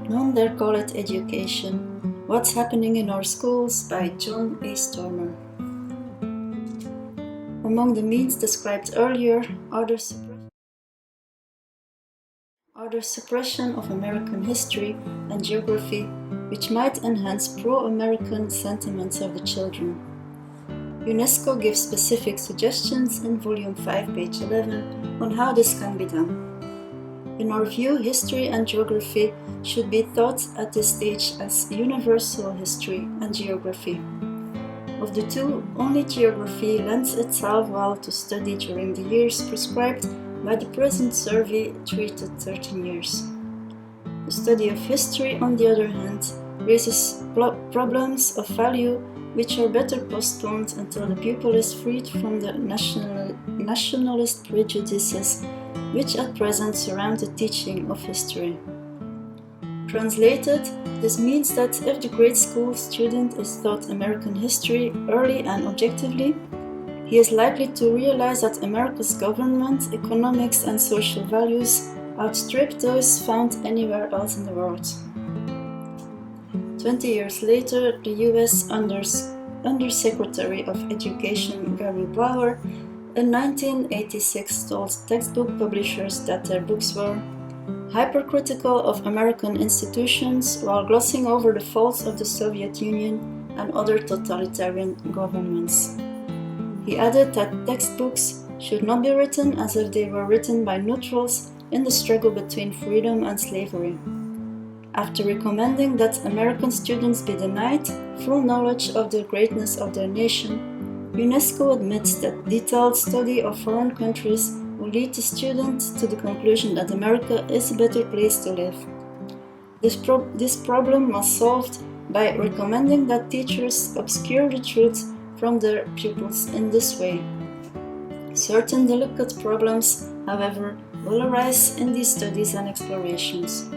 Non der Call It Education, What's Happening in Our Schools by John A. Stormer. Among the means described earlier are the suppression of American history and geography, which might enhance pro-American sentiments of the children. UNESCO gives specific suggestions in Volume 5, page 11, on how this can be done. In our view, history and geography should be taught at this stage as universal history and geography. Of the two, only geography lends itself well to study during the years prescribed by the present survey 3 to 13 years. The study of history, on the other hand, raises problems of value which are better postponed until the pupil is freed from the nationalist prejudices which at present surround the teaching of history. Translated, this means that if the grade school student is taught American history early and objectively, he is likely to realize that America's government, economics, and social values outstrip those found anywhere else in the world. 20 years later, the US Undersecretary of Education Gary Bauer in 1986 told textbook publishers that their books were hypercritical of American institutions while glossing over the faults of the Soviet Union and other totalitarian governments. He added that textbooks should not be written as if they were written by neutrals in the struggle between freedom and slavery. After recommending that American students be denied full knowledge of the greatness of their nation, UNESCO admits that detailed study of foreign countries will lead the student to the conclusion that America is a better place to live. This problem was solved by recommending that teachers obscure the truth from their pupils in this way. Certain delicate problems, however, will arise in these studies and explorations.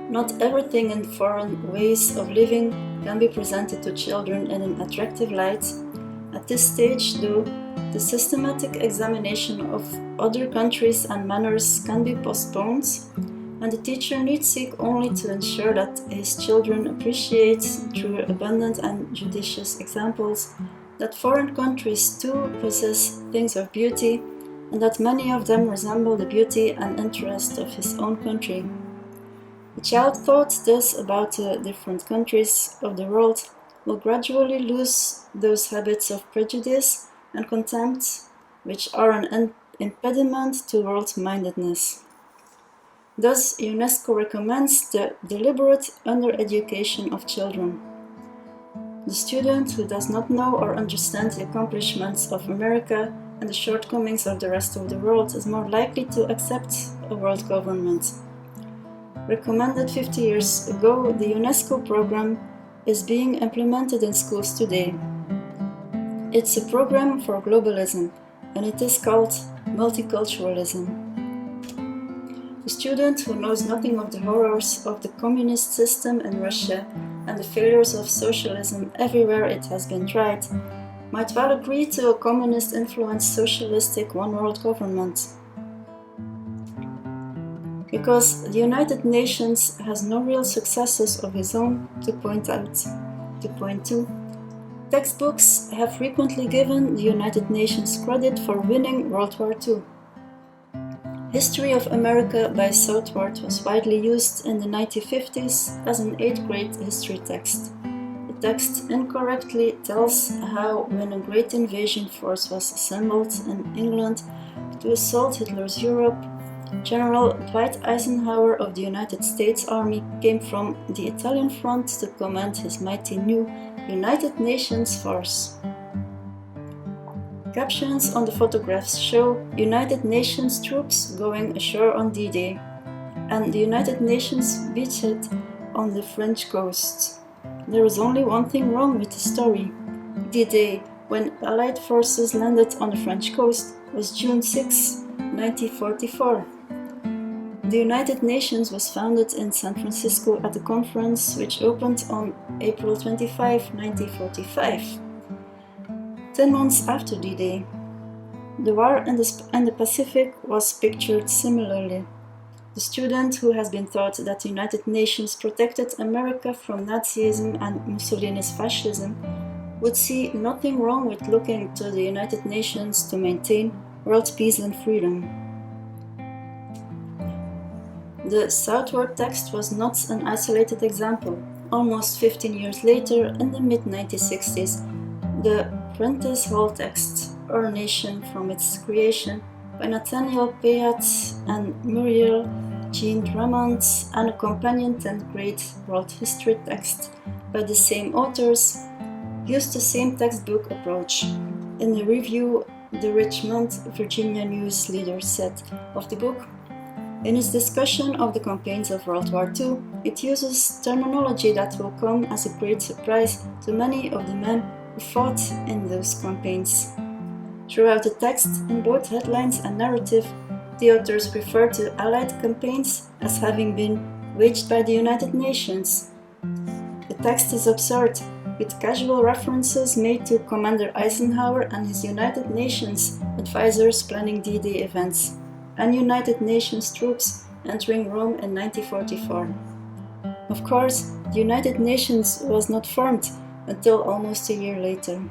Not everything in foreign ways of living can be presented to children in an attractive light. At this stage, though, the systematic examination of other countries and manners can be postponed, and the teacher need seek only to ensure that his children appreciate, through abundant and judicious examples, that foreign countries too possess things of beauty, and that many of them resemble the beauty and interest of his own country. The child thought thus about the different countries of the world will gradually lose those habits of prejudice and contempt which are an impediment to world-mindedness. Thus, UNESCO recommends the deliberate undereducation of children. The student who does not know or understand the accomplishments of America and the shortcomings of the rest of the world is more likely to accept a world government. Recommended 50 years ago, the UNESCO program is being implemented in schools today. It's a program for globalism, and it is called multiculturalism. The student who knows nothing of the horrors of the communist system in Russia and the failures of socialism everywhere it has been tried might well agree to a communist-influenced socialistic one-world government. Because the United Nations has no real successes of its own to point to, textbooks have frequently given the United Nations credit for winning World War II. History of America by Southward was widely used in the 1950s as an 8th grade history text. The text incorrectly tells how, when a great invasion force was assembled in England to assault Hitler's Europe, General Dwight Eisenhower of the United States Army came from the Italian front to command his mighty new United Nations force. Captions on the photographs show United Nations troops going ashore on D-Day and the United Nations beachhead on the French coast. There is only one thing wrong with the story. D-Day, when Allied forces landed on the French coast, was June 6, 1944. The United Nations was founded in San Francisco at a conference which opened on April 25, 1945. 10 months after D-Day, the war in the Pacific was pictured similarly. The student who has been taught that the United Nations protected America from Nazism and Mussolini's fascism would see nothing wrong with looking to the United Nations to maintain world peace and freedom. The southward text was not an isolated example. Almost 15 years later, in the mid-1960s, the Prentice Hall text, Our Nation from Its Creation, by Nathaniel Payat and Muriel Jean Drummond, and a companion 10th grade world history text by the same authors, used the same textbook approach. In a review, the Richmond, Virginia news leader said of the book, in its discussion of the campaigns of World War II, it uses terminology that will come as a great surprise to many of the men who fought in those campaigns. Throughout the text, in both headlines and narrative, the authors refer to Allied campaigns as having been waged by the United Nations. The text is absurd, with casual references made to Commander Eisenhower and his United Nations advisors planning D-Day events, and United Nations troops entering Rome in 1944. Of course, the United Nations was not formed until almost a year later.